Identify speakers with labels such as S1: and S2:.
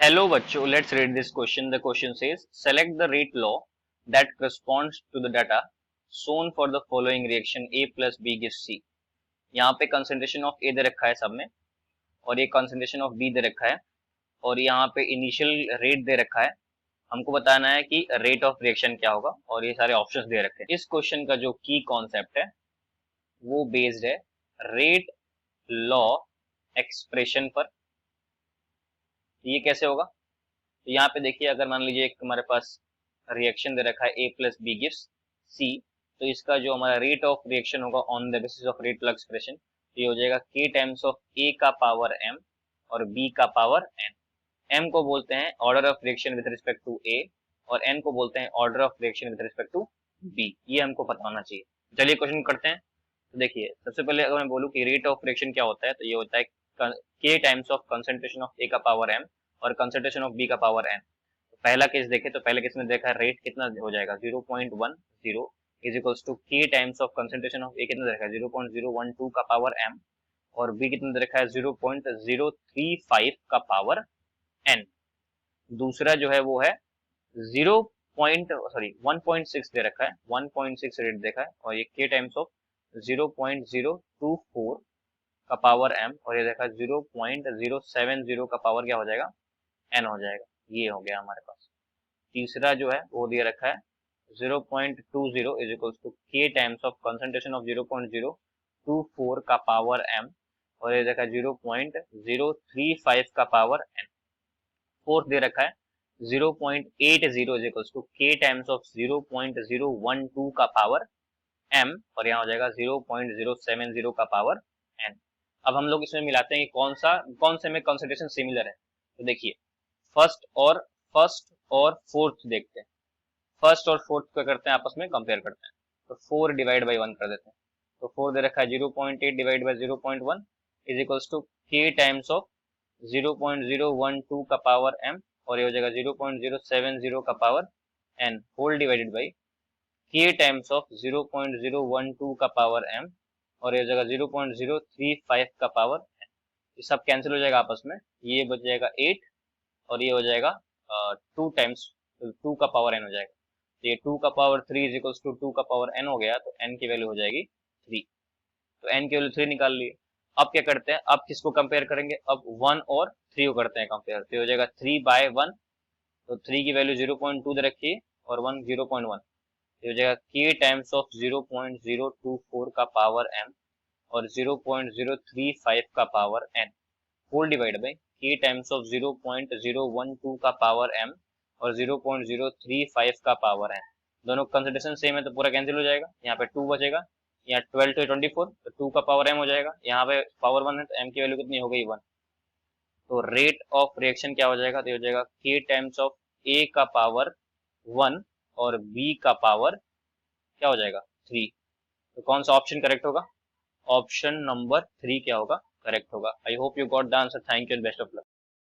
S1: Hello बच्चों, let's read this question. The question says, select the rate law that corresponds to the data shown for the following reaction A plus B gives C. यहाँ पे concentration of A दे रखा है सब में और ये concentration of B दे रखा है और यहाँ पे initial rate दे रखा है. हमको बताना है कि rate of reaction क्या होगा और ये सारे options दे रखे हैं. इस question का जो key concept है वो based है rate law expression पर. ये कैसे होगा? तो यहाँ पे देखिए, अगर मान लीजिए एक हमारे पास रिएक्शन दे रखा है A plus B gives C, तो इसका जो हमारा रेट ऑफ रिएक्शन होगा on the basis of rate law expression, ये हो जाएगा K टाइम्स ऑफ A का पावर M और B का पावर N. M को बोलते हैं order of reaction with respect to A और N को बोलते हैं order of reaction with respect to B. ये हमको पता होना चाहिए. चलिए क्वेश्चन करते हैं. तो देखिए, सबसे पहले अगर मैं बोलूँ कि रेट ऑफ रिएक्शन क्या होता है, तो ये होता है K times of concentration of A का पावर M और कंसंट्रेशन ऑफ B का पावर N. पहला केस देखें तो पहले केस में देखा है रेट कितना हो जाएगा 0.10 is equals to K times of concentration of A कितना दे रखा है 0.012 का पावर M और B कितना दे रखा है 0.035 का पावर N. दूसरा जो है वो है 1.6 दे रखा है, 1.6 रेट देखा है और ये K टाइम्स ऑफ 0.024 का पावर M और ये देखा 0.070 का पावर क्या हो जाएगा N हो जाएगा. ये हो गया हमारे पास. तीसरा जो है वो दिया रखा है 0.20 is equals to K times of concentration of 0.024 का पावर M और ये देखा 0.035 का पावर N. फोर्थ दे रखा है 0.80 is equals to K times of 0.012 का पावर M और यहाँ हो जाएगा 0.070 का पावर N. अब हम लोग इसमें मिलाते हैं कि कौन से में कंसंट्रेशन सिमिलर है. तो देखिए, फर्स्ट और फोर्थ देखते हैं. फर्स्ट और फोर्थ क्या करते हैं, आपस में कंपेयर करते हैं. तो 4 डिवाइड बाई 1 कर देते हैं. तो 4 दे रखा है 0.8 divide by 0.1 is equals to K times of 0.012 का पावर M और ये हो जाएगा 0.070 का power N whole divided by K times of 0.012 का पावर M और ये हो जाएगा 0.035 का पावर N. ये सब कैंसिल हो जाएगा आपस में. ये बच जाएगा 8 और ये हो जाएगा 2 टाइम्स 2 का पावर n हो जाएगा. तो ये 2 का पावर 3 इज इक्वल्स टू 2 का पावर n हो गया. तो n की वैल्यू हो जाएगी 3. तो n की वैल्यू 3 निकाल लिए. अब क्या करते हैं, अब किसको कंपेयर करेंगे, अब 1 और 3 को करते हैं कंपेयर. तो हो जाएगा 3 बाय 1. तो 3 की वैल्यू 0.2 दे रखी है और 1 0.1. तो हो जाएगा K टाइम्स ऑफ 0.024 का पावर m और 0.035 का power n whole divide by K times of 0.012 का पावर M और 0.035 का पावर N. दोनों कंसिडरेशन सेम है तो पूरा कैंसिल हो जाएगा. यहाँ पे 2 बचेगा, यहाँ 12 to 24 तो 2 का पावर M हो जाएगा. यहाँ पे पावर 1 है तो M की वैल्यू कितनी हो गई 1. तो रेट ऑफ रिएक्शन क्या हो जाएगा, तो हो जाएगा K टाइम्स ऑफ A का पावर 1 और B का पावर क्या हो जाएगा 3. तो कौन सा ऑप्शन करेक्ट होगा, ऑप्शन नंबर 3 क्या होगा करेक्ट होगा. I hope you got the answer. Thank you and best of luck.